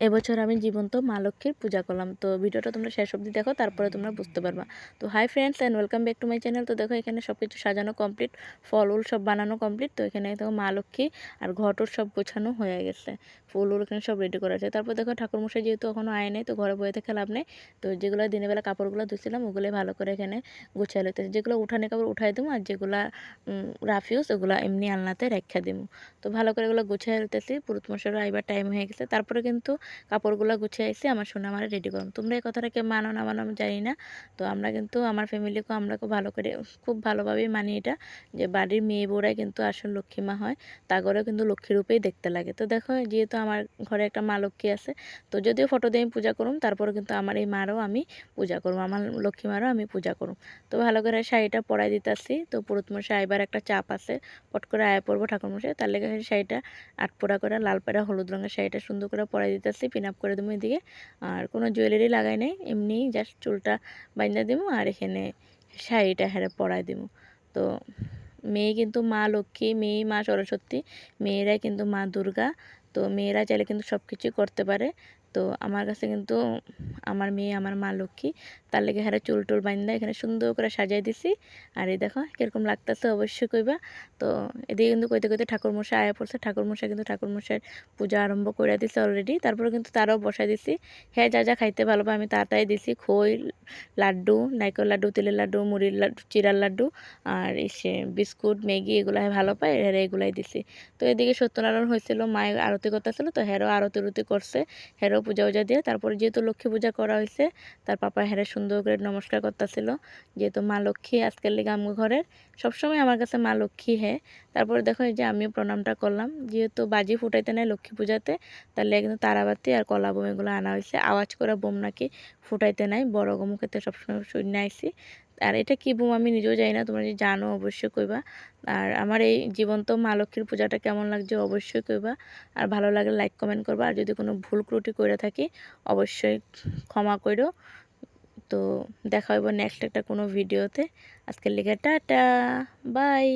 এবছর আমি জীবন্ত মা লক্ষ্মীর পূজা করলাম। তো ভিডিওটা তোমরা শেষ অবধি দেখো, তারপরে তোমরা বুঝতে পারবা। তো hi friends and welcome back to my channel. তো দেখো এখানে সব কিছু সাজানো কমপ্লিট, ফল উল সব বানানো কমপ্লিট। তো এখানে দেখো মা লক্ষ্মী আর ঘটর সব গোছানো হয়ে গেছে, ফুল উল এখানে সব রেডি করা আছে। তারপর দেখো ঠাকুরমশাই যেহেতু এখনও আয় নেই, তো ঘরে বয়ে থেকে লাভ নেই। তো যেগুলো দিনের বেলা কাপড়গুলো ধুছিলাম ওগুলোই ভালো করে এখানে গুছিয়ে লইতেছে। যেগুলো উঠানে কাপড় উঠাই দেবো, আর যেগুলো রাফিউস ওগুলো এমনি আলনাতে রেখা দেবো। তো ভালো করে এগুলো গুছিয়ে লইতেছি, পুরুত মশাইরও আইবার টাইম হয়ে গেছে। তারপরে কিন্তু কাপড়গুলো গুছিয়ে আইসি আমার সোনা আমারে রেডি করুন। তোমরা এই কথাটা কেউ মানো না মানো আমি জানি না। তো আমরা কিন্তু আমার ফ্যামিলিকেও আমরা খুব ভালো করে খুব ভালোভাবেই মানি এটা, যে বাড়ির মেয়ে বউরাই কিন্তু আসল লক্ষ্মী মা হয়, তাগরেও কিন্তু লক্ষ্মী রূপেই দেখতে লাগে। তো দেখো যেহেতু আমার ঘরে একটা মা লক্ষ্মী আছে, তো যদিও ফটো দিয়ে আমি পূজা করুম, তারপরে কিন্তু আমার এই মারও আমি পূজা করুম, আমার লক্ষ্মী মারও আমি পূজা করুম। তো ভালো করে শাড়িটা পরাই দিতেছি। তো পুরুতমশাই আইবার একটা চাপ আছে, পট করে আয়া পড়বো ঠাকুরমশাই, তার লেগে শাড়িটা আটপোড়া করে লাল পাড়া হলুদ রঙের শাড়িটা সুন্দর করে পরাই দিতেছি, পিন আপ করে দেবো এদিকে। আর কোনো জুয়েলারি লাগাই নাই, এমনি জাস্ট চুলটা বাইন্দা দেবো আর এখানে শাড়িটা হেরে পরাই দেবো। তো মেয়ে কিন্তু মা লক্ষ্মী, মেয়ে মা সরস্বতী, মেয়েরাই কিন্তু মা দুর্গা। তো মেয়েরা চাইলে কিন্তু সব কিছুই করতে পারে। তো আমার কাছে কিন্তু আমার মেয়ে আমার মা লক্ষ্মী, তার লেগে হারে চুল টুল বাইন্দা এখানে সুন্দর করে সাজাই দিছি। আর এই দেখো কীরকম লাগতেছে অবশ্যই কইবা। তো এদিকে কিন্তু কইতে কইতে ঠাকুরমশাই আয়া পড়ছে, ঠাকুরমশাই কিন্তু ঠাকুরমশাইয়ের পূজা আরম্ভ করে দিছে অলরেডি। তারপরে কিন্তু তারাও বসাই দিছি, হ্যাঁ যা যা খাইতে ভালো পায় আমি তাই দিছি। খই, লাড্ডু, নারকেল লাড্ডু, তিলের লাড্ডু, মুড়ির লাড্ডু, চিড়ার লাড্ডু, আর এসে বিস্কুট, ম্যাগি এগুলো ভালো পায়, এরা এগুলাই দিছি। তো এদিকে সত্যনারায়ণ হয়েছিল, মায়ের আরতি করতেছিল, তো হেরও আরতি উরতি করছে, হেরও পূজা উজা দিয়ে। তারপরে যেহেতু লক্ষ্মী পূজা করা হয়েছে, তার পাপা হেরে সুন্দর করে নমস্কার করতেছিল, যেহেতু মা লক্ষ্মী আজকের লেগে আমার ঘরের সবসময় আমার কাছে মা লক্ষ্মী। হ্যাঁ, তারপরে দেখো এই যে আমিও প্রণামটা করলাম, যেহেতু বাজি ফুটাইতে নেয় লক্ষ্মী পূজাতে, তার লেগে কিন্তু তারাবাতি আর কলা বোম এগুলো আনা হয়েছে। আওয়াজ করে বোম নাকি ফুটাইতে নাই, বড় মুখেতে সবসময় শুনে আইসি। আর এটা কী বোম আমি নিজেও জানি না, তোমরা যদি জানো অবশ্যই কইবা। আর আমার এই জীবন্ত মা লক্ষ্মীর পূজাটা কেমন লাগছে অবশ্যই কইবা। আর ভালো লাগলে লাইক কমেন্ট করবা, আর যদি কোনো ভুল ত্রুটি করে থাকি অবশ্যই ক্ষমা করো। তো দেখা হইব নেক্সট একটা কোনো ভিডিওতে। আজকের লেগে টাটা, বাই।